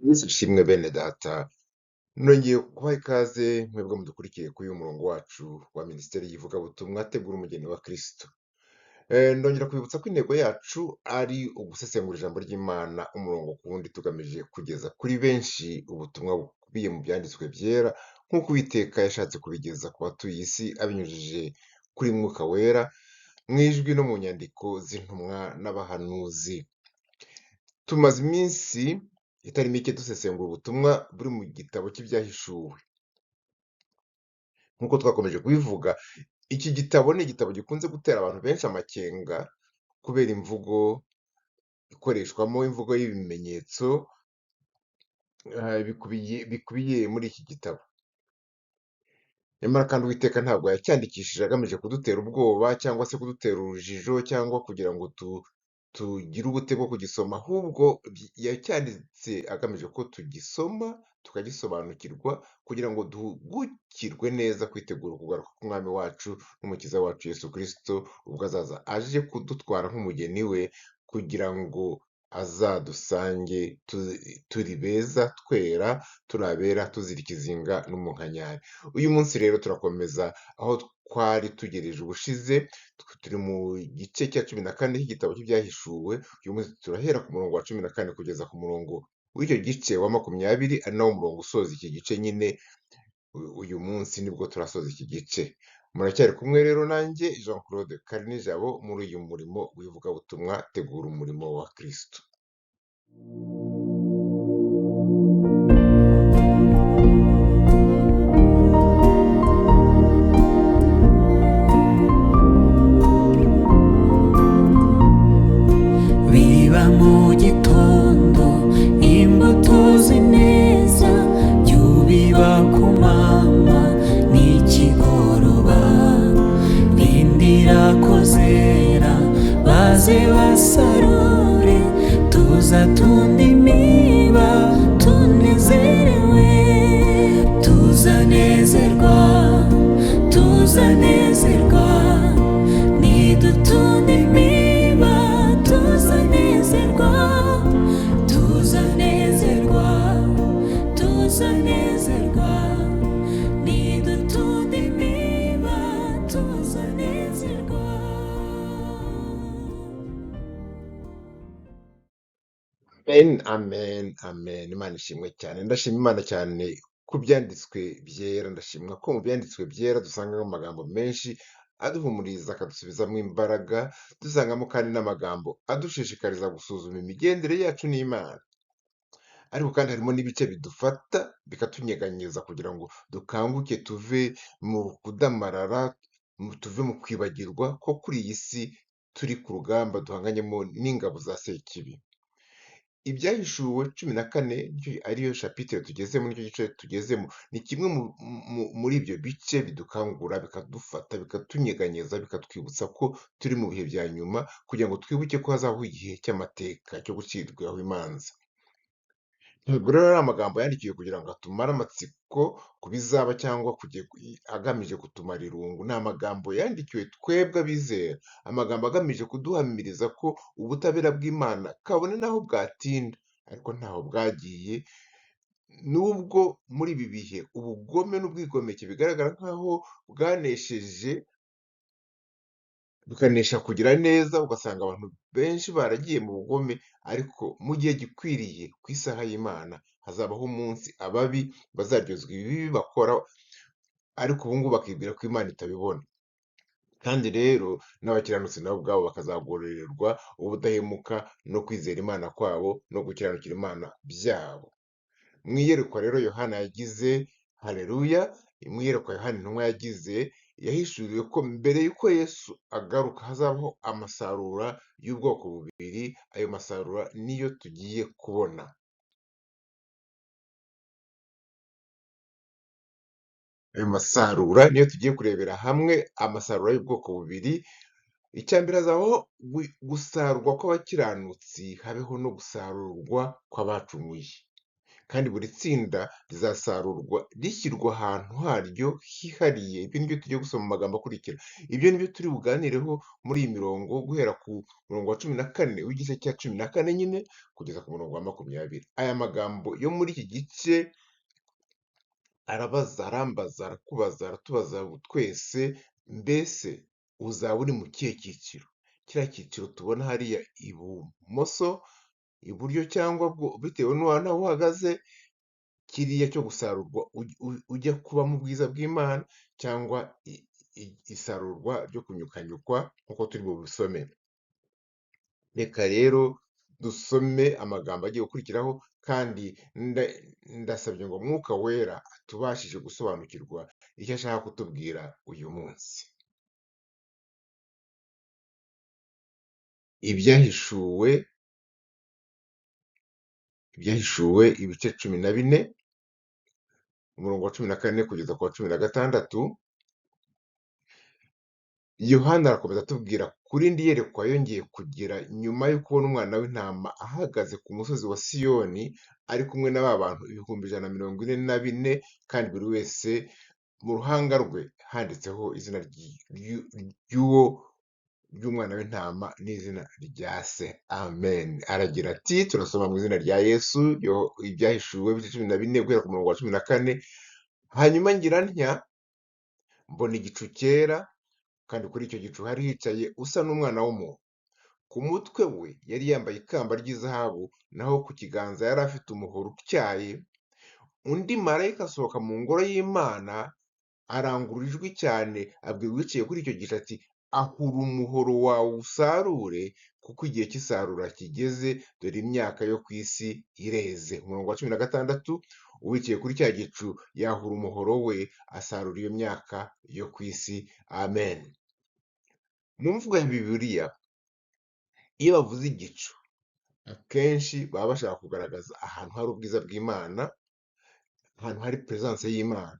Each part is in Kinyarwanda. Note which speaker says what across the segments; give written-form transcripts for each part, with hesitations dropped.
Speaker 1: Yesu ishimwe bene data, nongeye kubaha ikaze mwebwe mudukurikiye kuri uyu murongo wacu wa Minisiteri y'Ivugabutumwa Tegura Umugeni wa Kristo. Ndongera kubibutsa ko intego yacu ari ugusesengura ijambo ry'Imana umurongo ku wundi tugamije kugeza kuri benshi ubutumwa bukubiye mu byanditswe byera nk'uko Uwiteka yashatse kubigeza ku batuye isi abinyujije kuri Mwuka Wera, mu ijwi no mu nyandiko z'intumwa n'abahanuzi. Tumaze iminsi itari mike dusesengura ubutumwa buri mu gitabo cy'ibyahishuwe. Nk'uko twakomeje kubivuga, iki gitabo ni igitabo gikunze gutera abantu benshi amakenga kubera imvugo ikoreshwamo, imvugo y'ibimenyetso bikubiye muri iki gitabo. Nyamara kandi Uwiteka ntabwo yacyandikishije agamije kudutera ubwoba cyangwa se kudutera urujijo cyangwa kugira ngo tugire ubute bwo kugisoma, ahubwo yacyanditse agamije ko tugisoma tukagisobanukirwa kugira ngo duhugukirwe neza kwitegura ukugaruka k'Umwami wacu n'Umukiza wacu Yesu Kristo, ubwo azaza aje kudutwara nk'umugeni we kugira ngo azadusange turi beza, twera, turi abera, tuzira ikizinga n'umunkanyari. Uyu munsi rero turakomeza aho twari tugereje ubushize, turi mu gice cya 14 cy'igitabo cy'ibyahishuwe. Uyu munsi turahera ku murongo wa 14 kugeza ku murongo w'icyo gice wa 20, ari nawo murongo usoza iki gice nyine. Uyu munsi nibwo turasoza iki gice. Muracyari kumwe rero nanjye Jean Claude Karinijabo muri uyu murimo w'ivugabutumwa Tegura Umurimo wa Kristo.
Speaker 2: Biba mu gitondo imbuto zineza, byubiba ku mama n'ikigoroba, rindira ko zera baze basarure, tuzatunda imiba tunezerewe, tuzanezerwa nidutunda imiba, tuzanezerwa nidutunda imiba, tuzanezerwa.
Speaker 1: Amen. Imana ishimwe cyane. Ndashima Imana cyane ku byanditswe byera. Ndashimwa ko mu byanditswe byera dusangamo amagambo menshi aduhumuriza, akadusubizamo imbaraga. Dusangamo kandi n'amagambo adushishikariza gusuzuma imigendere yacu n'Imana. Ariko kandi harimo n'ibice bidufata bikatunyeganyeza kugira ngo dukanguke, tuve mu kudamarara, tuve mu kwibagirwa ko kuri iyi si turi ku rugamba duhanganyemo n'ingabo za Sekibi. Ibyahishuwe 14 ariyo shapitire tugezemo, nicyo gice tugezemo, ni kimwe muri ibyo bice bidukangura, bikadufata, bikatunyeganyeza, bikatwibutsa ko turi mu bihe bya nyuma, kugira ngo twibuke ko hazabaho igihe cy'amateka cyo gucirwaho imanza. Ntabwo rero ari amagambo yandikiwe kugira ngo atumare amatsiko ku bizaba cyangwa agamije kutumara irungu. Ni amagambo yandikiwe twebwe abizera, amagambo agamije kuduhamiriza ko ubutabera bw'Imana kabone n'aho bwatinda ariko ntaho bwagiye, nubwo muri ibi bihe ubugome n'ubwigomeke bigaragara nk'aho bwanesheje, bukanesha kugira neza, ugasanga abantu benshi baragiye mu bugome, ariko mu gihe gikwiriye ku isaha y'Imana hazabaho umunsi ababi bazaryozwa ibibi bakora, ariko ubu ngubu bakibwira ko Imana itabibona. Kandi rero n'abakiranutsi nabo ubwabo bakazagororerwa ubudahemuka no kwizera Imana kwabo no gukiranukira Imana byabo. Mu iyerekwa rero Yohana yagize, haleluya, mu iyerekwa Yohana intumwa yagize, yahishuriwe ko mbere y'uko Yesu agaruka hazabaho amasarura y'ubwoko bubiri. Ayo masarura niyo tugiye kubona. Ayo masarura niyo tugiye kurebera hamwe, amasarura y'ubwoko bubiri. Icya mbere hazabaho gusarurwa kw'abakiranutsi, habeho no gusarurwa kw'abacumuye. kandi buri tsinda rizasarurwa rishyirwa ahantu haryo hihariye. Ibyo nibyo tugiye gusoma mu magambo akurikira. Ibyo nibyo turi buganireho muri iyi mirongo guhera ku murongo wa 14 w'igice cya 14 nyine kugeza ku murongo wa 20. Aya magambo yo muri iki gice arabaza, arambaza, arakubaza, aratubaza twese, mbese uzaba uri mu kihe cyiciro? Kiriya cyiciro tubona hariya ibumoso, iburyo cyangwa bitewe n'aho uhagaze, kiriya cyo gusarurwa ujya kuba mu bwiza bw'Imana, cyangwa isarurwa ryo kunyukanyukwa nk'uko turi bubisome. Reka rero dusome amagambo agiye gukurikiraho, kandi ndasabye ngo Mwuka Wera atubashije gusobanukirwa icyo ashaka kutubwira uyu munsi. Ibyahishuwe ibice 14, umurongo wa 14 kugeza ku wa 16. Yohana arakomeza atubwira, kuri ndi yerekwa yongeye kugira nyuma yo kubona umwana w'intama ahagaze ku musozi wa Siyoni ari kumwe na ba bantu 144,000, kandi buri wese mu ruhanga rwe handitseho izina ry'umwana w'intama n'izina rya se. Amen. Aragira ati, turasoma mu izina rya Yesu, Ibyahishuwe ibice 14 guhera ku murongo wa 14. Hanyuma ngira ntya, mbona igicu cyera, kandi kuri icyo gicu hari hicaye usa n'umwana w'umuntu. Ku mutwe we yari yambaye ikamba ry'izahabu, naho ku kiganza yari afite umuhoro utyaye. Undi marayika asohoka mu ngoro y'Imana, arangurura ijwi cyane, abwira uwicaye kuri icyo gicu ati, ahura umuhoro wawe usarure, kuko igihe cy'isarura kigeze, dore imyaka yo ku isi ireze. Umurongo wa 16, uwicaye kuri cya gicu yahura umuhoro we, asarura iyo myaka yo ku isi. Amen. Mu mvugo ya Bibiliya, iyo bavuze igicu, akenshi baba bashaka kugaragaza ahantu hari ubwiza bw'Imana, ahantu hari presence y'Imana.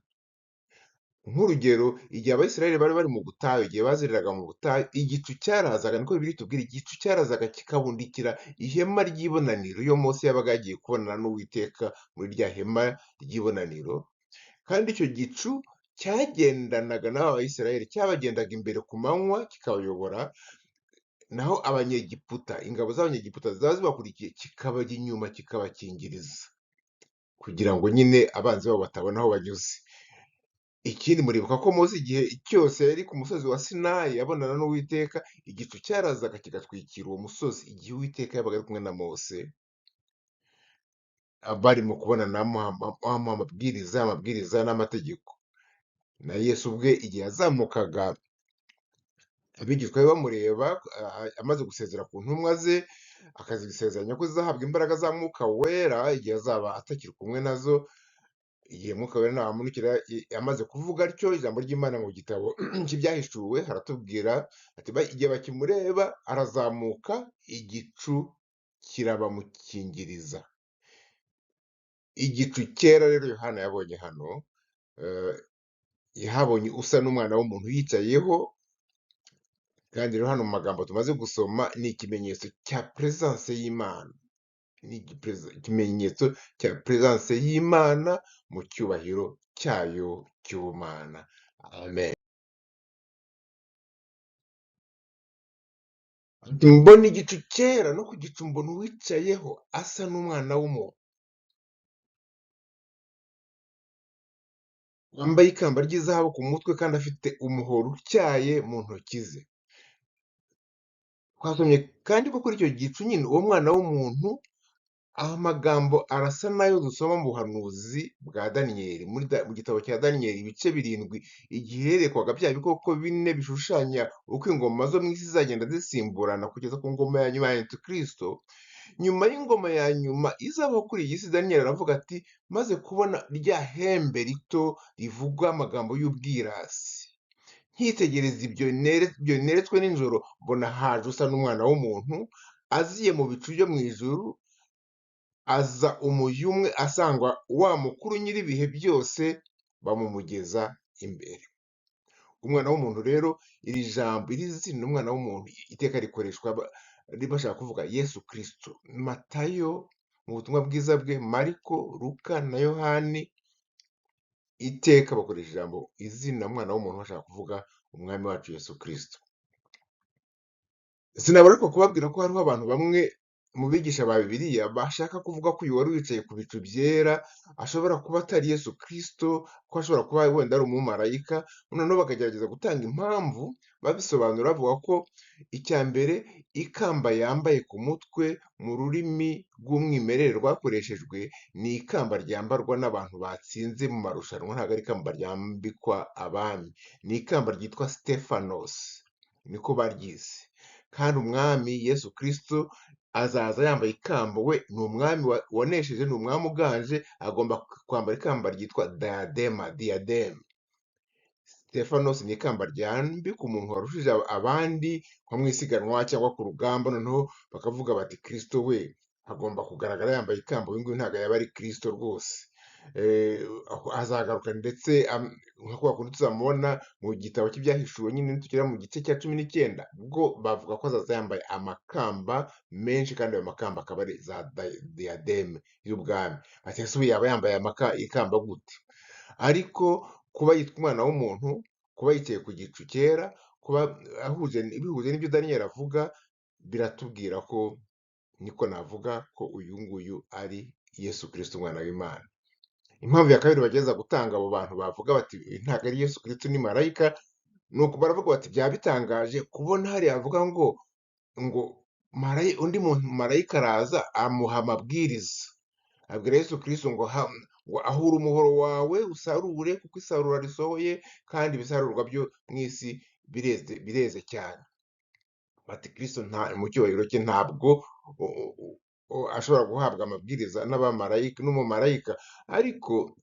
Speaker 1: Nk'urugero, igihe Abisirayeli bari bari mu butayu, igihe bazereraga mu butayu, igicu cyarazaga, niko Bibiliya itubwira, igicu cyarazaga kikabundikira ihema ry'ibonaniro iyo Mose yabaga yagiye kubonana n'Uwiteka muri rya hema ry'ibonaniro. Kandi icyo gicu cyagendanaga n'aba Bayisirayeli, cyabagendaga imbere ku manywa kikabayobora, naho Abanyegiputa, ingabo z'Abanyegiputa ziba zibakurikiye, kikabajya inyuma kikabakingiriza, kugira ngo nyine abanzi babo batabona aho banyuze. Ikindi, muribuka ko Mose igihe cyose yari ku musozi wa Sinayi abonana n'Uwiteka, igicu cyarazaga kigatwikira uwo musozi igihe Uwiteka yabaga ari kumwe na Mose, barimo kubonana amabwiriza n'amategeko. Na Yesu ubwe igihe yazamukaga, abigishwa be bamureba, amaze gusezera ku ntumwa ze, akazisezeranya ko zizahabwa imbaraga za Mwuka Wera igihe azaba atakiri kumwe nazo. Igihe Mwuka Wera nabamanukira, amaze kuvuga atyo, ijambo ry'Imana mu gitabo cy'Ibyahishuwe haratubwira ati, igihe bakimureba arazamuka, igicu kirabamukingiriza. Igicu cyera rero Yohana yabonye hano, yahabonye usa n'umwana w'umuntu yicayeho, kandi rero hano mu magambo tumaze gusoma ni ikimenyetso cya presence y'Imana, ni ikimenyetso cya presence y'Imana mu cyubahiro cyayo cy'ubumana. Amen. Mbona igicu cyera, no ku gicu mbona uwicayeho asa n'umwana w'umuntu, wambaye ikamba ry'izahabu ku mutwe, kandi afite umuhoro utyaye mu ntoki ze. Twasomye kandi ko kuri icyo gicu nyine uwo mwana w'umuntu, amagambo arasa nayo dusoma mu buhanuzi bwa Daniyeli, mu gitabo cya Daniyeli ibice 7, igihe herekwaga bya bikoko 4 bishushanya uko ingoma zo mu isi zizagenda zisimburana kugeza ku ngoma ya nyuma ya Antikristo. Nyuma y'ingoma ya nyuma izabaho kuri iyi si, Daniyeli aravuga ati, maze kubona rya hembe rito rivugwa amagambo y'ubwirasi, nkitegereza ibyo neretswe nijoro, mbona haje usa n'umwana w'umuntu, aziye mu bicu byo mu ijuru, aza umujyi umwe, asangwa wa mukuru nyir'ibihe byose, bamumugeza imbere. Umwana w'umuntu rero, iri jambo, iri zina umwana w'umuntu, iteka rikoreshwa bashaka kuvuga Yesu Kristo. Matayo mu butumwa bwiza bwe Mariko, Luka na Yohani iteka bakoresha ijambo izina mwana w'umuntu bashaka kuvuga umwami wacu Yesu Kristo. Sinabura ariko kubabwira ko hariho abantu bamwe mu bigisha ba Bibiliya bashaka kuvuga ko uyu wari wicaye ku bicu byera ashobora kuba atari Yesu Kristo, ko ashobora kuba wenda ari umumarayika, noneho bakagerageza gutanga impamvu babisobanura bavuga ko icya mbere ikamba yambaye ku mutwe mu rurimi rw'umwimerere rwakoreshejwe ni ikamba ryambarwa n'abantu batsinze mu marushanwa, ntabwo ari ikamba ryambikwa abami, ni ikamba ryitwa Stephanos, niko baryise. Kandi umwami Yesu Kristo azaza yambaye ikamba, we ni umwami wanesheje, ni umwami uganje, agomba kwambara ikamba ryitwa diadem. Stephanos ni ikamba ryambikwa umuntu warushije abandi nko mu isiganwa cyangwa ku rugamba, noneho bakavuga bati Kristo we agomba kugaragara yambaye ikamba, uyu nguyu ntabwo yaba ari Kristo rwose. Azagaruka ndetse nka kwa kundi tuzamubona mu gitabo cy'ibyahishuwe nyine tugera mu gice cya 19, ubwo bavuga ko azaza yambaye amakamba menshi, kandi ayo makamba akaba ari za diademe y'ubwami. Ati ese ubu yaba yambaye ikamba gute? Ariko kuba yitwa umwana w'umuntu, kuba yicaye ku gicu cyera, kuba bihuje n'ibyo Daniyeli avuga, biratubwira ko, niko navuga ko uyu nguyu ari Yesu Kristo umwana w'Imana. Impamvu ya kabiri bageza gutanga abo bantu bavuga bati ntabwo ari Yesu Kristo ni marayika, nuko baravuga bati byaba bitangaje kubona hariya avuga ngo undi muntu marayika araza amuha amabwiriza, abwira Yesu Kristo ngo ahura umuhoro wawe usarure kuko isarura risohoye, kandi ibisarurwa byo mu isi bireze cyane. Bati Kristo mu cyubahiro cye ntabwo ashobora guhabwa amabwiriza n'umumarayika. Ariko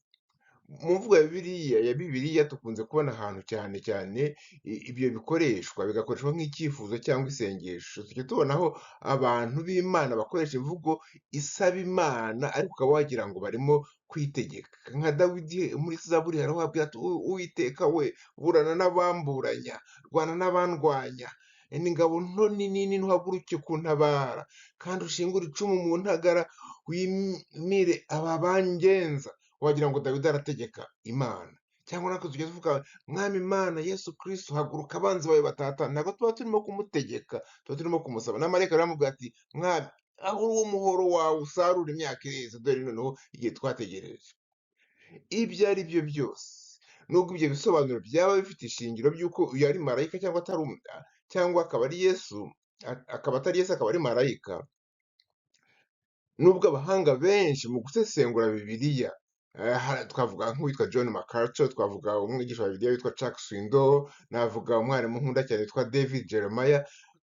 Speaker 1: mu mvugo ya Bibiliya tukunze kubona ahantu cyane cyane ibyo bigakoreshwa nk'icyifuzo cyangwa isengesho. Tujya tubonaho abantu b'Imana bakoresha imvugo isaba Imana, ariko ukaba wagira ngo barimo kwitegeka. Nka Dawidi muri Zaburi hariho habwira ati Uwiteka we burana n'abamburanya, rwana n'abandwanya, n'ingabo nto nini ntuhaguruke kuntabara, kandi ushingure icumu mu ntagara, wimire aba bangenza. Wagira ngo Dawidi arategeka Imana. Cyangwa natwe tujya tuvuga mwami Imana Yesu Kristo haguruka abanzi bawe batatana. Ntabwo tuba turimo kumutegeka, tuba turimo kumusaba. Na marayika aramubwira ati mwami ahura uwo muhoro wawe usarura imyaka ireze, dore noneho igihe twategereje. Ibyo ari byo byose, nubwo ibyo bisobanuro byaba bifite ishingiro by'uko uyu ari marayika cyangwa akaba ari Yesu, akaba atari Yesu akaba ari marayika, nubwo abahanga benshi mu gusesengura Bibiliya, twavuga nk'uwitwa John MacArthur, twavuga umwigisha wa Bibiliya witwa Chuck Swindoll, navuga umwarimu nkunda cyane witwa David Jeremiah,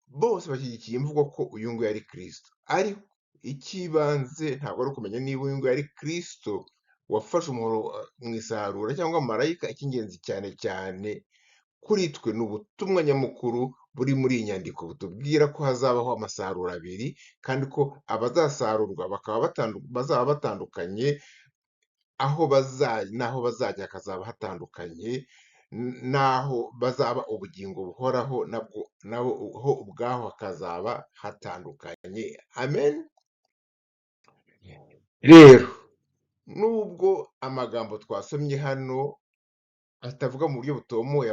Speaker 1: bose bashyigikiye imvugo ko uyu nguyu ari Kristo. Ariko icy'ibanze ntabwo ari ukumenya niba uyu nguyu ari Kristo wafashe umuhoro mu isarura cyangwa marayika. Icy'ingenzi cyane cyane kuri twe ni ubutumwa nyamukuru buri muri iyi nyandiko butubwira ko hazabaho amasarura abiri, kandi ko abazasarurwa bazaba batandukanye, n'aho bazajya hakazaba hatandukanye, n'aho bazaba ubugingo buhoraho nabo ho ubwaho hakazaba hatandukanye. Amen. Rero nubwo amagambo twasomye hano atavuga mu buryo butomoye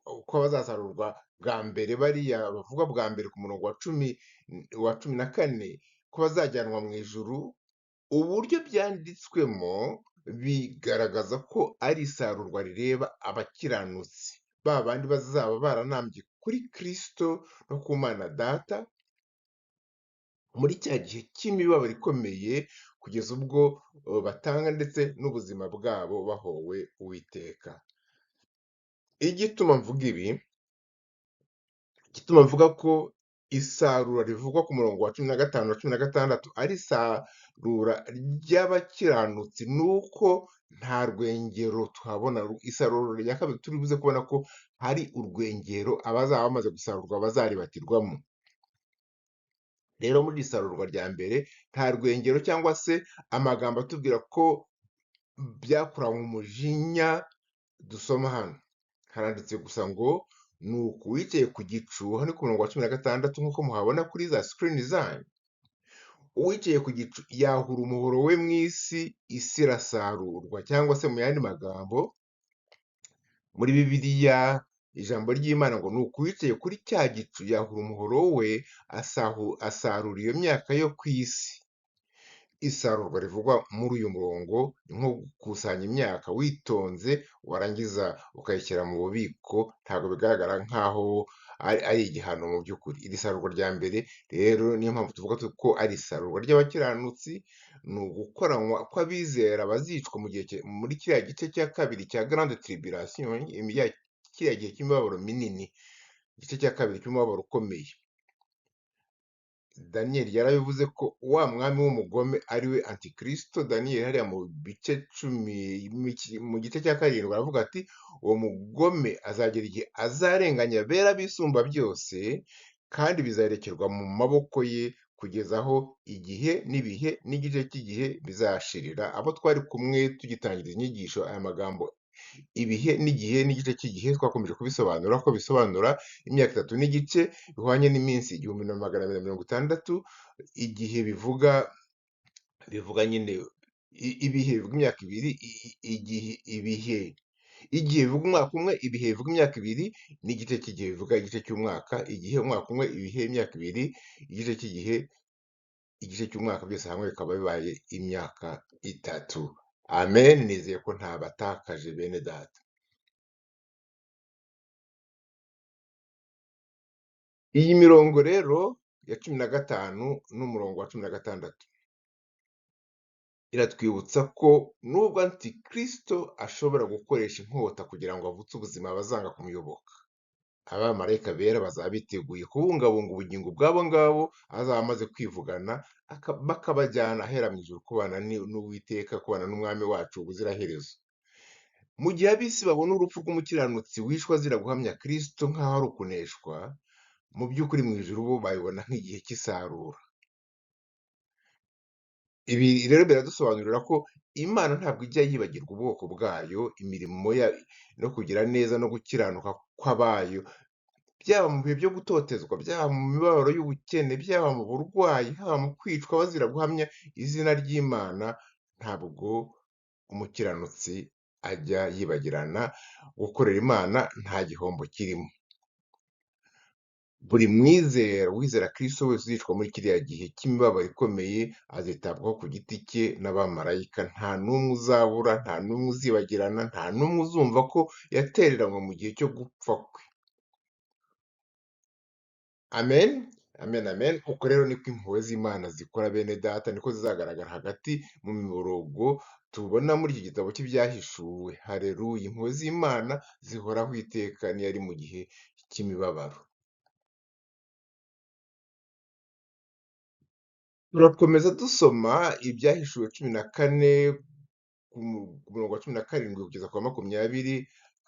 Speaker 1: uko bazasarurwa bwa mbere, bariya bavuga bwa mbere ku murongo wa 14 ko bazajyanwa mu ijuru, uburyo byanditswemo bigaragaza ko ari isarurwa rireba abakiranutsi, ba bandi bazaba baranambye kuri Kristo no ku Mana Data muri cya gihe cy'imibabaro ikomeye, kugeza ubwo batanga ndetse n'ubuzima bwabo bahowe Uwiteka. Igituma mvuga ko isarura rivugwa ku murongo wa 15 na 16 ari isarura ry'abakiranutsi, nuko nta rwengero tuhabona. Isarura rya kabiri turi buze kubona ko hari urwengero abazaba bamaze gusarurwa bazaribatirwamo. Rero muri isarurwa rya mbere nta rwengero cyangwa se amagambo atubwira ko byakuranywe umujinya dusoma hano. Haranditse gusa ngo nuko uwicaye ku gicu, hano ku murongo wa 16 nk'uko muhabona kuri za screen zanyu, uwicaye ku gicu yahura umuhoro we mu isi, isi irasarurwa. Cyangwa se mu yandi magambo, muri Bibiliya ijambo ry'Imana ngo ni uko uwicaye kuri cya gicu yahura umuhoro we, asarura iyo myaka yo ku isi. Isarurwa rivugwa muri uyu murongo ni nko gukusanya imyaka witonze, warangiza ukayishyira mu bubiko. Ntabwo bigaragara nk'aho ari igihano mu by'ukuri. Iri sarurwa rya mbere rero niyo mpamvu tuvuga ko ari isarurwa ry'abakiranutsi, ni ugukoranwa kw'abizera bazicwa muri kiriya gice cya kabiri cya grande tribulation, kiriya gihe cy'imibabaro minini, igice cya kabiri cy'umubabaro ukomeye. Daniyeli yarabivuze ko wa mwami w'umugome ari we antikristo. Daniyeli hariya mu gice cya karindwi aravuga ati uwo mugome azagera igihe azarenganya abera bisumba byose, kandi bizarekerwa mu maboko ye kugeza aho igihe n'ibihe n'igice cy'igihe bizashirira. Abo twari kumwe tugitangira inyigisho, aya magambo ibihe n'igihe n'igice cy'igihe twakomeje kubisobanura ko bisobanura imyaka 3 n'igice bihwanye n'iminsi 1260. Igihe bivuga nyine ibihe bivuga imyaka ibiri, igihe bivuga umwaka umwe, ibihe bivuga imyaka ibiri, n'igice cy'igihe bivuga igice cy'umwaka. Igihe umwaka umwe, ibihe imyaka ibiri, igice cy'igihe igice cy'umwaka, byose hamwe bikaba bibaye imyaka 3. Amen. Nizeye ko ntabatakaje bene data. Iyi mirongo rero ya 15 n'umurongo wa 16 iratwibutsa ko nubwo antikristo ashobora gukoresha inkota kugira ngo avutse ubuzima abazanga kumuyoboka, abamarayika bera bazaba biteguye kubungabunga ubugingo bw'abo ngabo azaba amaze kwivugana, bakabajyana ahera mu ijuru kubana n'Uwiteka, kubana n'umwami wacu ubuziraherezo. Mu gihe ab'isi babona urupfu rw'umukiranutsi wishwe azira guhamya Kristo nk'aho ari ukuneshwa, mu by'ukuri mu ijuru bo babibona nk'igihe cy'isarura. Ibi rero biradusobanurira ko Imana ntabwo ijya yibagirwa ubwoko bwayo, imirimo no kugira neza no gukiranuka kw'abayo, byaba mu bihe byo gutotezwa, byaba mu mibabaro y'ubukene, byaba mu burwayi, haba mu kwicwa bazira guhamya izina ry'Imana. Ntabwo umukiranutsi ajya yibagirana. Gukorera Imana nta gihombo kirimo. Buri mwizera wizera Kristo wese uzicwa muri kiriya gihe cy'imibabaro ikomeye azitabwaho ku giti cye n'abamarayika. Nta n'umwe uzabura, nta n'umwe uzibagirana, nta n'umwe uzumva ko yatereranywe mu gihe cyo gupfa kwe. Amen. Amen, amen. Uko rero niko impuhwe z'Imana zikora bene data, niko zizagaragara hagati mu miborogo tubona muri iki gitabo cy'ibyahishuwe. Haleluya. Impuhwe z'Imana zihoraho iteka niyo ari mu gihe cy'imibabaro. Turakomeza dusoma ibyahishuwe 14 ku murongo wa 17 kugeza kwa 20,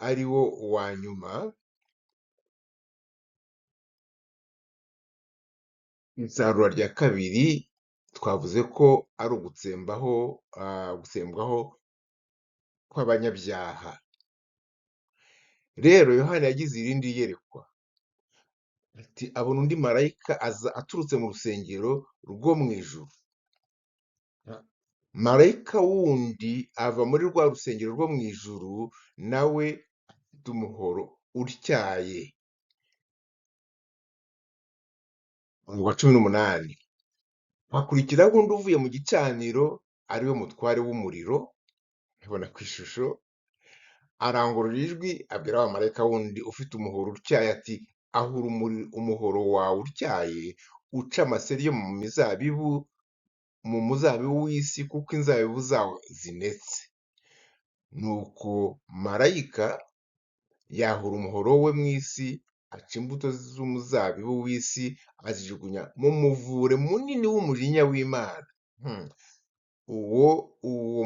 Speaker 1: ari wo wa nyuma. Isarura rya kabiri twavuze ko ari gutsembwaho kw'abanyabyaha. Rero Yohana yagize irindi yerekwa, ati abona undi marayika aza aturutse mu rusengero rwo mu ijuru. Marayika wundi ava muri rwa rusengero rwo mu ijuru, nawe afite umuhoro utyaye. Umurongo wa 18, hakurikiraho undi uvuye mu gicaniro, ari we mutware w'umuriro, nkibona ku ishusho, arangurura ijwi abwira wa marayika wundi ufite umuhoro utyaye ati ahura umuhoro wawe utyaye, uca amaseri yo mu muzabibu w'isi, kuko inzabibu zawo zinetse. Nuko marayika yahura umuhoro we mu isi, aca imbuto z'umuzabibu w'isi, azijugunya mu muvure munini w'umujinya w'Imana. Uwo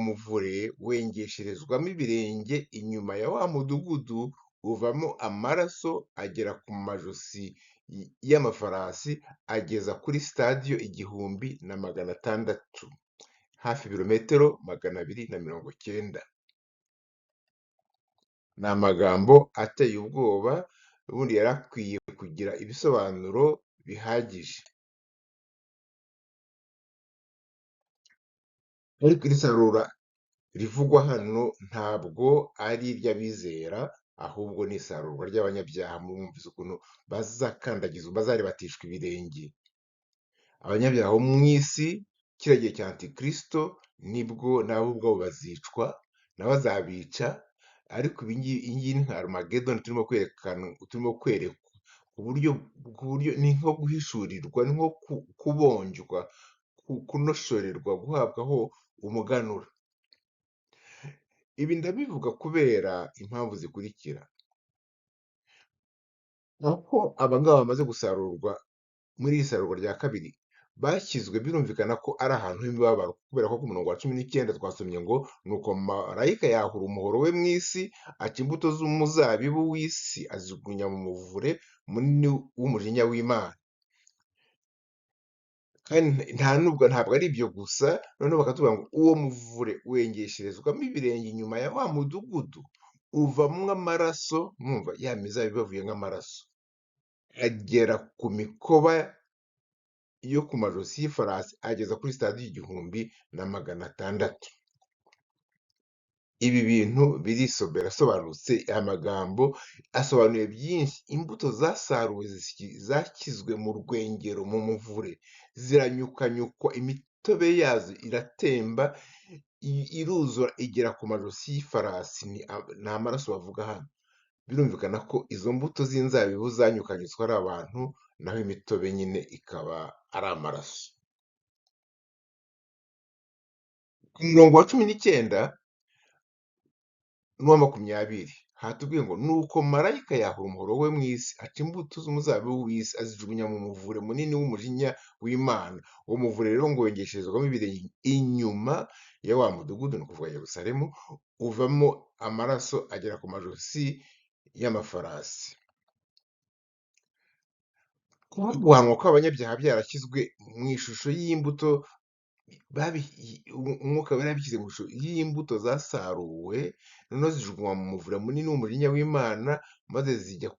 Speaker 1: muvure wengesherezwamo ibirenge inyuma ya wa mudugudu, uvamo amaraso agera ku majosi y'amafarasi, ageza kuri stadiyo 1,600, hafi ibirometero 290. Ni amagambo ateye ubwoba, ubundi yari akwiye kugira ibisobanuro bihagije. ariko iri sarura rivugwa hano ntabwo ari iry'abizera, ahubwo ni isarurwa ry'abanyabyaha. Mwumvise ukuntu bazaribatishwa ibirenge. Abanyabyaha bo mu isi, kiriya gihe cya Antikristo, nibwo nabo ubwabo bazicwa, nabo azabica, ariko iyi ngiyi ni nka Armageddon turimo kwerekwa, ku buryo ni nko guhishurirwa, ni nko kubonjwa, kunoshorerwa, guhabwaho umuganura. Ibi ndabivuga kubera impamvu zikurikira. Aho abangaba bamaze gusarurwa muri iri sarurwa rya kabiri, bashyizwe, birumvikana ko ari ahantu h'imibabaro, kubera ko ku murongo wa 19 twasomye ngo nuko marayika yahura umuhoro we mu isi, aca imbuto z'umuzabibu w'isi azijugunya mu muvure munini w'umujinya w'Imana. Kandi ntabwo ari ibyo gusa, noneho bakatubwira ngo uwo muvure wengesherezwamo ibirenge inyuma ya wa mudugudu, uvamwo amaraso. Mwumva ya mizabibu bavuye nk'amaraso, agera ku mikoba yo ku majosi y'ifarasi, ageza kuri stade 1,600. Ibi bintu birasobanutse, aya magambo asobanuye byinshi. Imbuto zasaruwe zashyizwe mu rwengero, mu muvure, ziranyukanyukwa, imitobe yazo iratemba, iruzura, igera ku majosi y'ifarasi. Ni amaraso bavuga hano. Birumvikana ko izo mbuto z'inzabibu zanyukanyutswe ari abantu, naho imitobe nyine ikaba ari amaraso. Ku murongo wa 19 n'uwa 20 hatubwiye ngo nuko marayika yahura umuhoro we mu isi, aca imbuto z'umuzabibu w'isi azijugunya mu muvure munini w'umujinya w'Imana. Uwo muvure rero ngo wengesherezwamo ibirenge inyuma ya wa mudugudu, ni ukuvuga Yerusalemu, uvamo amaraso agera ku majosi y'amafarasi. Kuba guhanwa kw'abanyabyaha byarashyizwe mu ishusho y'imbuto, umwuka wera yabishyize mu ishusho y'imbuto zasaruwe, noneho zijugunywa mu muvure munini w'umujinya w'Imana, maze zijya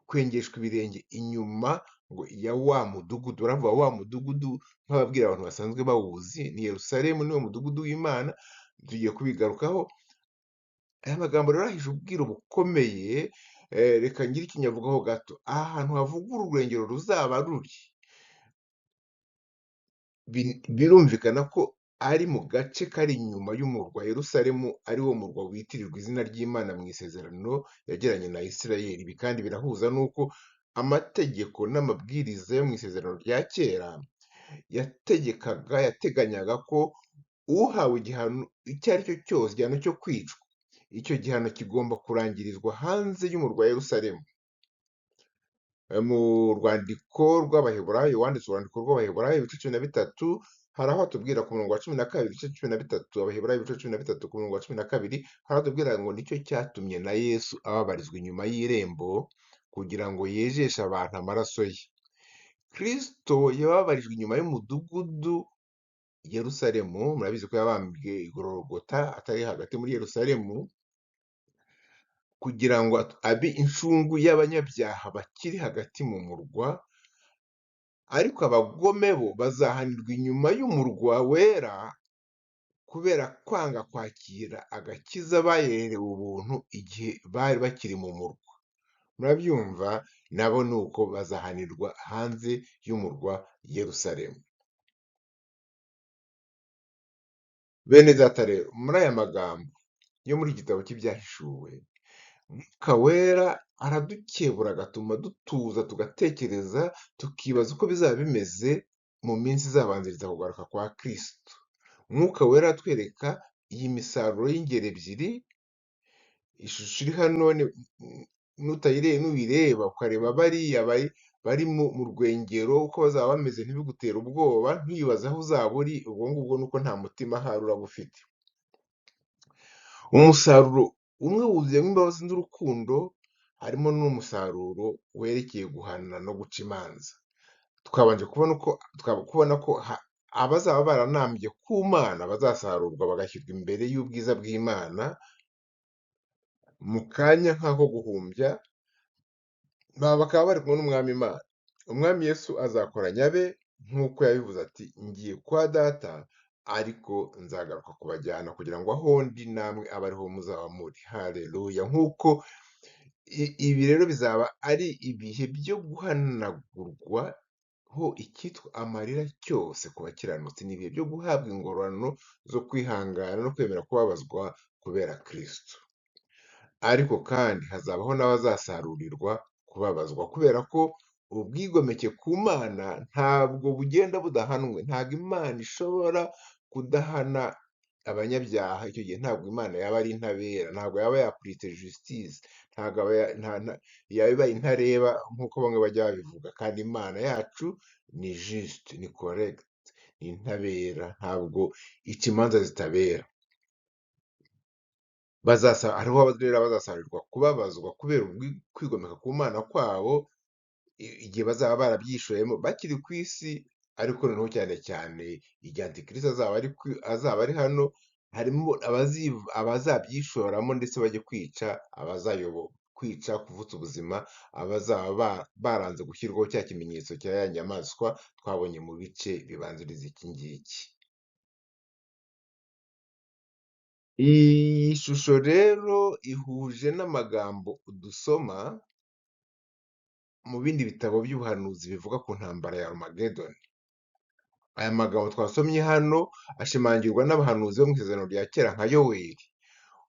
Speaker 1: kwengeshwa ibirenge inyuma ngo ya wa mudugudu. Baravuga wa mudugudu nk'ababwira abantu basanzwe bawuzi, ni Yerusalemu, niwo mudugudu w'Imana. Tugiye kubigarukaho. Aya magambo rero ahishe ubwiru bukomeye. Reka ngire icyo nyavugaho gato. Aha hantu havuga urwengero ruzaba ruri, birumvikana ko ari mu gace kari inyuma y'umurwa Yerusalemu, ari wo murwa witirirwa izina ry'Imana mu isezerano yagiranye na Isirayeli. Ibi kandi birahuza n'uko amategeko n'amabwiriza yo mu isezerano rya kera yateganyaga ko uhawe igihano icyo ari cyo cyose, igihano cyo kwicwa, icyo gihano kigomba kurangirizwa hanze y'umurwa Yerusalemu. Mu rwandiko rw'Abaheburayo, wanditse urwandiko rw'Abaheburayo ibice 13, hari aho atubwira ku murongo wa 12, ibice 13, Abaheburayo ibice 13 ku murongo wa 12, hari aho atubwira ngo nicyo cyatumye na Yesu ababarizwa inyuma y'irembo, kugira ngo yejeshe abantu amaraso ye. Kristo yababarijwe inyuma y'umudugudu Yerusalemu. Murabizi ko yabambwe i Golgota, atari hagati muri Yerusalemu, kugira ngo abe incungu y'abanyabyaha bakiri hagati mu murwa. Ariko abagome bo bazahanirwa inyuma y'umurwa wera, kubera kwanga kwakira agakiza baherewe ubuntu igihe bari bakiri mu murwa. Murabyumva, nabo ni uko bazahanirwa hanze y'umurwa Yerusalemu. Bene data rero, muri aya magambo yo muri igitabo cy'Ibyahishuwe, Mwuka wera aradukebura, agatuma dutuza, tugatekereza, tukibaza uko bizaba bimeze mu minsi izabanziriza kugaruka kwa Kristo. Mwuka wera atwereka iyi misaruro y'ingeri ebyiri. Ishusho iri hano nuyireba ukareba bariya bari mu rwengero uko bazaba bameze, ntibigutere ubwoba, ntiwibaze aho uzaba uri. Ubwo ngubwo nuko nta mutima ahari uraba ufite. Umusaruro umwe wuzuyemo imbabazi n'urukundo, harimo n'umusaruro werekeye guhana no guca imanza. Twabanje kubona ko abazaba baranambye ku Mana bazasarurwa bagashyirwa imbere y'ubwiza bw'Imana mu kanya nk'ako guhumbya, bakaba bari kumwe n'Umwami Imana. Umwami Yesu azakoranya abe nk'uko yabivuze ati, ngiye kwa Data, ariko nzagaruka kubajyana kugira ngo aho ndi namwe abe ariho muzaba muri. Haleluya! Nk'uko ibi rero bizaba ari ibihe byo guhanagurwaho icyitwa amarira cyose ku bakiranutsi. Ni ibihe byo guhabwa ingororano zo kwihangana no kwemera kubabazwa kubera Kristo. Ariko kandi hazabaho n'abazasarurirwa kubabazwa kubera ko ubwigomeke ku Mana ntabwo bugenda budahanwe. Ntabwo Imana ishobora kudahana abanyabyaha. Icyo gihe ntabwo Imana yaba ari intabera, ntabwo yaba yapurite justice, ntabwo yaba ibaye intareba nk'uko bamwe bajya babivuga. Kandi Imana yacu ni juste, ni correct, ni intabera, ntabwo ica imanza zitabera. Hariho rero abazasarurirwa kubabazwa kubera kwigomeka ku Mana kwabo igihe bazaba barabyishoyemo bakiri ku isi, ariko noneho cyane cyane igihe Antikristo azaba ari hano, harimo abazabyishoramo ndetse bajye kwica kwica, kuvutsa ubuzima abazaba baranze gushyirwaho cya kimenyetso cya ya nyamaswa twabonye mu bice bibanziriza iki ngiki. Iyi shusho rero ihuje n'amagambo dusoma mu bindi bitabo by'ubuhanuzi bivuga ku ntambara ya Armageddon. Aya magambo twasomye hano ashimangirwa n'abahanuzi bo mu isezerano rya kera nka Yoweri.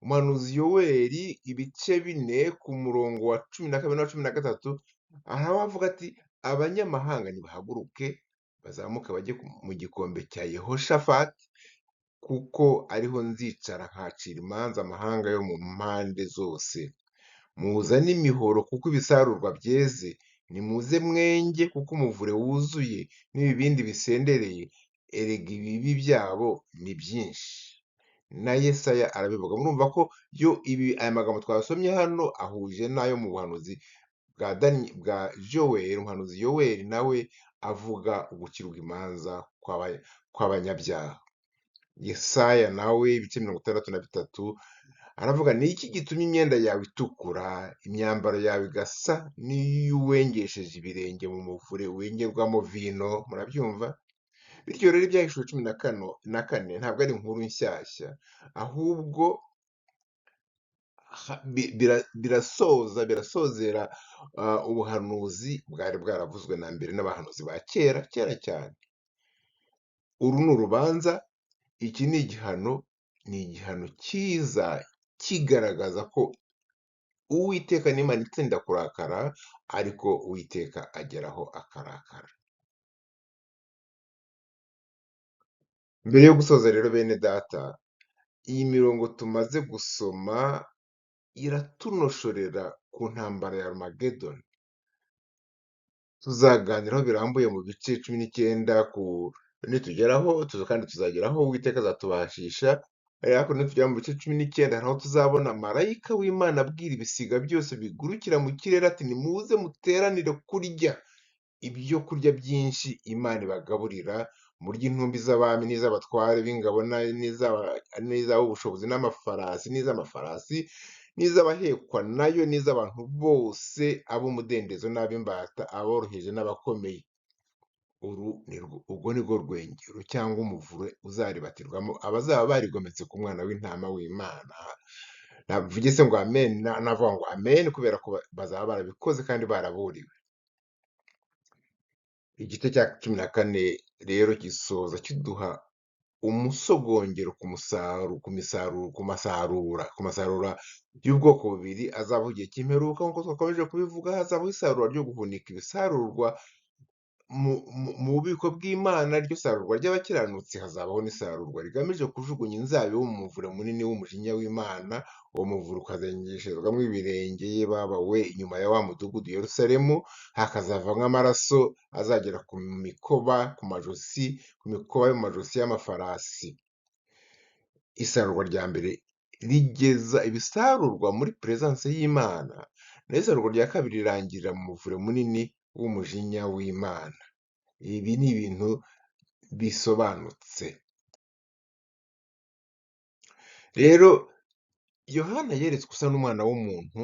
Speaker 1: Umuhanuzi Yoweri ibice 4 ku murongo wa 12 na 13 aho avuga ati, abanyamahanga nibahaguruke bazamuke bajye mu gikombe cya Yehoshafati, kuko ariho nzicara nkacira imanza amahanga yo mu mpande zose. Muzane imihoro kuko ibisarurwa byeze, nimuze mwenge kuko umuvure wuzuye n'ibibindi bisendereye, erega ibibi byabo ni byinshi. Na Yesaya arabivuga. Murumva ko aya magambo twasomye hano ahuje n'ayo mu buhanuzi bwa Yoweri. Umuhanuzi Yoweri nawe avuga ugucirwa imanza kw'abanyabyaha. Yesaya nawe ibice 63 aravuga, ni iki gitumye imyenda yawe itukura, imyambaro yawe igasa n'iy'uwengesheje ibirenge mu muvure wengerwamo vino? Murabyumva? Bityo rero ibyahishuwe 14 ntabwo ari inkuru nshyashya, ahubwo birasozera ubuhanuzi bwari bwaravuzwe na mbere n'abahanuzi ba kera cyane. Uru ni urubanza, iki ni igihano cyiza kigaragaza ko Uwiteka n'Imana itsinda kurakara, ariko Uwiteka ageraho akarakara. Mbere yo gusoza rero bene data, iyi mirongo tumaze gusoma iratunoshorera ku ntambara ya Armageddon. Tuzaganiraho birambuye mu bice 19 nitugeraho, kandi tuzageraho Uwiteka azatubashisha. Ariko nitugera mu bice 19 naho tuzabona marayika w'Imana abwira ibisiga byose bigurukira mu kirere ati, nimuze muteranire kurya ibyo kurya byinshi Imana ibagaburira, murya intumbi z'abami n'iz'abatware b'ingabo n'iz'ab'ubushobozi n'iz'amafarasi n'iz'abahekwa nayo n'iz'abantu bose, ab'umudendezo n'ab'imbata, aboroheje n'abakomeye. Ubwo ni rwo rwengero cyangwa umuvure uzaribatirwamo abazaba barigometse ku mwana w'intama w'Imana. Navuge se ngo amen, navuga ngo amen kubera ko bazaba barabikoze kandi baraburiwe. Igice cya 14 rero gisoza kiduha umusogongero ku masarura y'ubwoko bubiri azabaho igihe cy'imperuka. Nk'uko twakomeje kubivuga, hazabaho isarura ryo guhunika ibisarurwa mu bubiko bw'Imana, ryo sarurwa ry'abakiranutsi. Hazabaho n'isarurwa rigamije kujugunya inzabibu mu muvure munini w'umujinya w'Imana. Uwo muvure ukazengesherwamo ibirenge babawe inyuma ya wa mudugudu Yerusalemu, hakazavamo amaraso azagera ku mikoba yo mu majosi y'amafarasi. Isarurwa rya mbere rigeza ibisarurwa muri presence y'Imana, naho isarurwa rya kabiri rirangirira mu muvure munini w'umujinya w'Imana. Ibi ni ibintu bisobanutse. Rero Yohana yeretswe usa n'umwana w'umuntu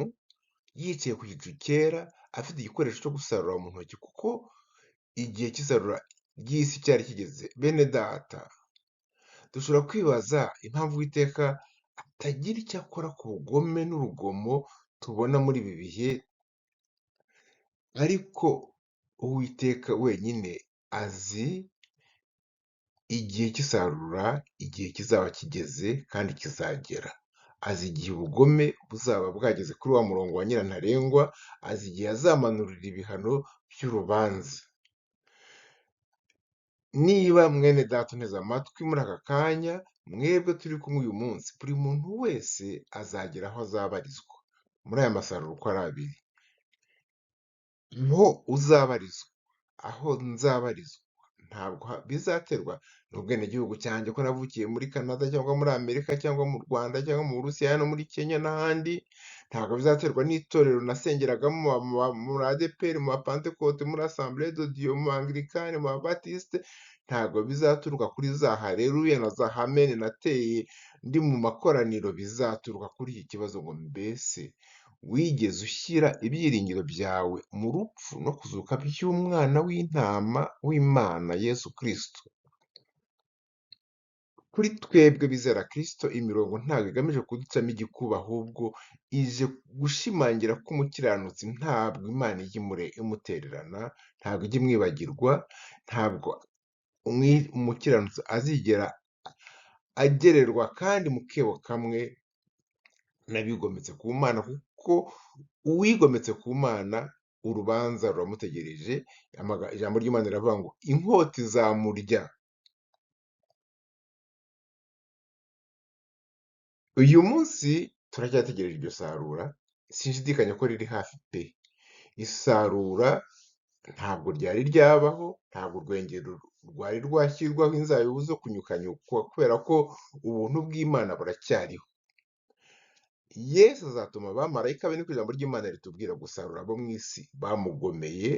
Speaker 1: yicaye ku gicu cyera afite igikoresho cyo gusarura mu ntoki, kuko igihe cy'isarura ry'isi cyari kigeze. Bene data, dushobora kwibaza impamvu Uwiteka atagira icyo akora ku bugome n'urugomo tubona muri ibi bihe, ariko Uwiteka wenyine azi igihe cy'isarura, igihe kizaba kigeze kandi kizagera. Azi igihe ubugome buzaba bwageze kuri wa murongo wa nyirantarengwa, azi igihe azamanurira ibihano by'urubanza. Niba mwene data unteze amatwi muri aka kanya, mwebwe turi kumwe uyu munsi, buri muntu wese azagera aho azabarizwa muri aya masaruro uko ari abiri. Aho uzabarizwa, aho nzabarizwa, ntabwo bizaterwa n'ubwenegihugu cyanjye ko navukiye muri Canada cyangwa muri Amerika cyangwa mu Rwanda cyangwa mu Burusiya no muri Kenya n'ahandi. Ntabwo bizaterwa n'itorero nasengeragamo muri ADEPR, mu Bapantekote, muri Assemblée de Dieu, mu Anglikani, mu Babatiste. Ntabwo bizaturuka kuri za Haleluya na za Amen nateye ndi mu makoraniro. Bizaturuka kuri iki kibazo ngo mbese wigeze ushyira ibyiringiro byawe mu rupfu no kuzuka by'umwana w'intama w'Imana Yesu Kristo? Kuri twebwe bizera Kristo, imirongo ntabwo igamije kuducamo igikuba, ahubwo ije gushimangira ko umukiranutsi ntabwo Imana ijya imutererana, ntabwo ijya imwibagirwa, ntabwo umukiranutsi azigera agererwa kandi mu kebo kamwe n'abigometse ku Mana, kuko uwigometse ku Mana urubanza ruramutegereje. Ijambo ry'Imana riravuga ngo inkota izamurya. Uyu munsi turacyategereje iryo sarura, sinshidikanya ko riri hafi pe. Isarura ntabwo ryari ryabaho, ntabwo urwengero rwari rwashyirwaho inzabibu zo kunyukanyukwa, kubera ko ubuntu bw'Imana buracyariho. Yesu azatuma abamarayika be, niko ijambo ry'Imana ritubwira, gusarura abo mu isi bamugomeye.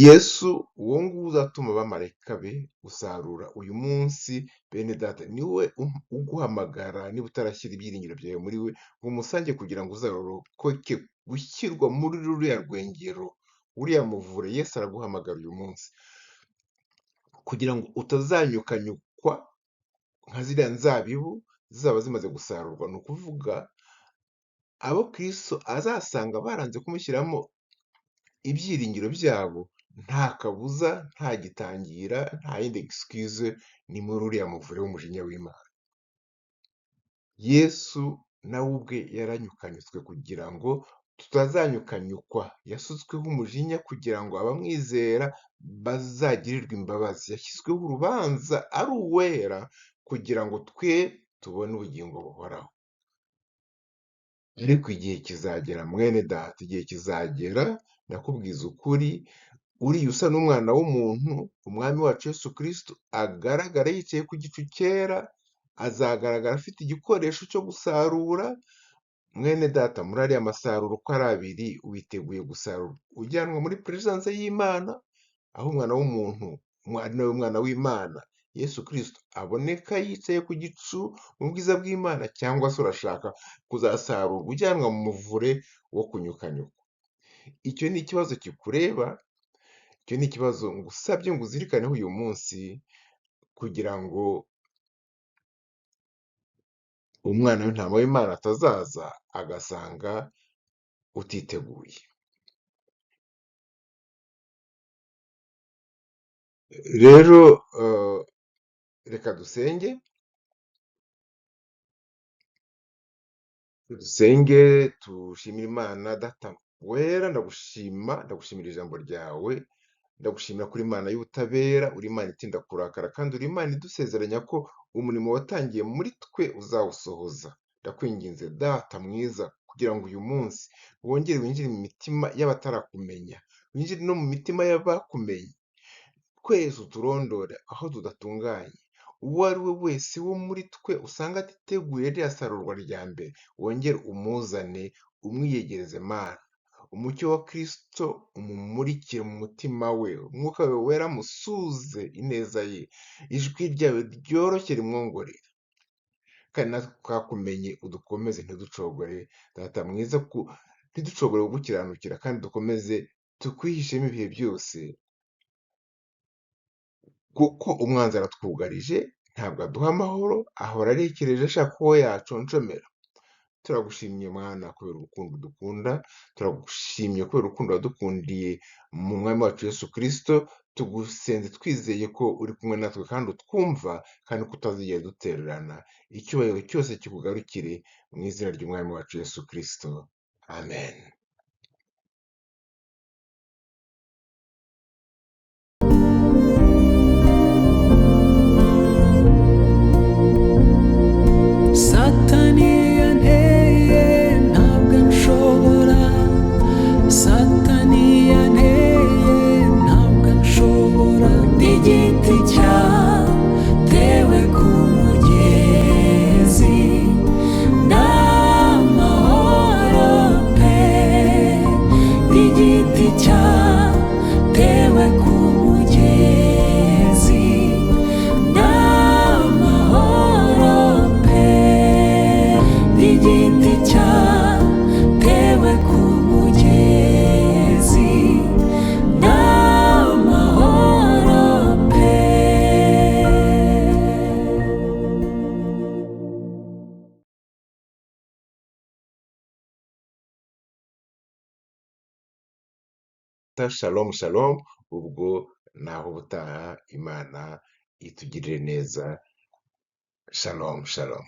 Speaker 1: Yesu uwo nguwo uzatuma abamarayika be gusarura uyu munsi, bene data, niwe uguhamagara niba utarashyira ibyiringiro byawe muri we ngo umusange kugira ngo uzarokoke gushyirwa muri ruriya rwengero, uriya muvure. Yesu araguhamagara uyu munsi kugira ngo utazanyukanyukwa nka ziriya nzabibu zizaba zimaze gusarurwa. Ni ukuvuga abo Kristo azasanga baranze kumushyiramo ibyiringiro byabo, nta kabuza, nta gitangira, nta yindi excuse, ni muri uriya muvure w'umujinya w'Imana. Yesu nawe ubwe yaranyukanyutswe kugira ngo tutazanyukanyukwa. Yasutsweho umujinya kugira ngo abamwizera bazagirirwe imbabazi. Yashyizweho urubanza ari uwera kugira ngo twe tubone ubugingo buhoraho. Ariko igihe kizagera mwene data, igihe kizagera, ndakubwiza ukuri, uriya usa n'umwana w'umuntu, umwami wacu Yesu Kristo, agaragara yicaye ku gicu cyera, azagaragara afite igikoresho cyo gusarura. Mwene data, muri ariya masaruro uko ari abiri, witeguye gusarura ujyanwa muri presence y'Imana, aho umwana w'umuntu, umwana w'Imana Yesu Kristo aboneka yicaye ku gicu mu bwiza bw'Imana, cyangwa se urashaka kuzasarura ujyanwa mu muvure wo kunyukanyukwa? Icyo ni ikibazo kikureba, icyo ni ikibazo ngusabye ngo uzirikaneho uyu munsi, kugira ngo umwana w'intama w'Imana atazaza agasanga utiteguye. Rero reka dusenge, tushimire Imana. Data wera, ndagushimira ijambo ryawe, ndagushimira kuri Imana y'ubutabera, uri Imana itinda kurakara, kandi uri Imana idusezeranya ko umurimo watangiye muri twe uzawusohoza. Ndakwinginze Data mwiza, kugira ngo uyu munsi wongere winjire mu mitima y'abatarakumenya, winjire no mu mitima y'abakumenye. Twese uturondore aho tudatunganye. Uwo ari we wese wo muri twe usanga atiteguye ririya sarurwa rya mbere, wongere umuzane, umwiyegereze Mana. Umucyo wa Kristo umumurikire mu mutima we, umwuka wawe wera amusuze ineza ye, ijwi ryawe ryoroshye rimwongorera. Kandi natwe twakumenye udukomeze ntiducogore, Data mwiza, ntiducogore kugukiranukira, kandi dukomeze tukwihishemo ibihe byose. kuko umwanzi aratwugarije, ntabwo aduha amahoro, ahora arekereje ashaka uwo yaconshomera. Turagushimye Mana kubera urukundo udukunda, turagushimye kubera urukundo wadukundiye mu Mwami wacu Yesu Kristo, tugusenze twizeye ko uri kumwe natwe kandi utwumva kandi ko utazigera udutererana. Icyubahiro cyose kikugarukire mu izina ry'Umwami wacu Yesu Kristo. Amen.
Speaker 2: Satani yanteye ntabwo nshobora, Satani yanteye ntabwo nshobora, igiti cyatewe ku mugezi n'amahoro pe, igiti cyatewe ku mugezi n'amahoro pe, igiti cyatewe ku mugezi n'amahoro pe.
Speaker 1: Shalom shalom, ubwo naho ubutaha, Imana itugirire neza. Shalom shalom.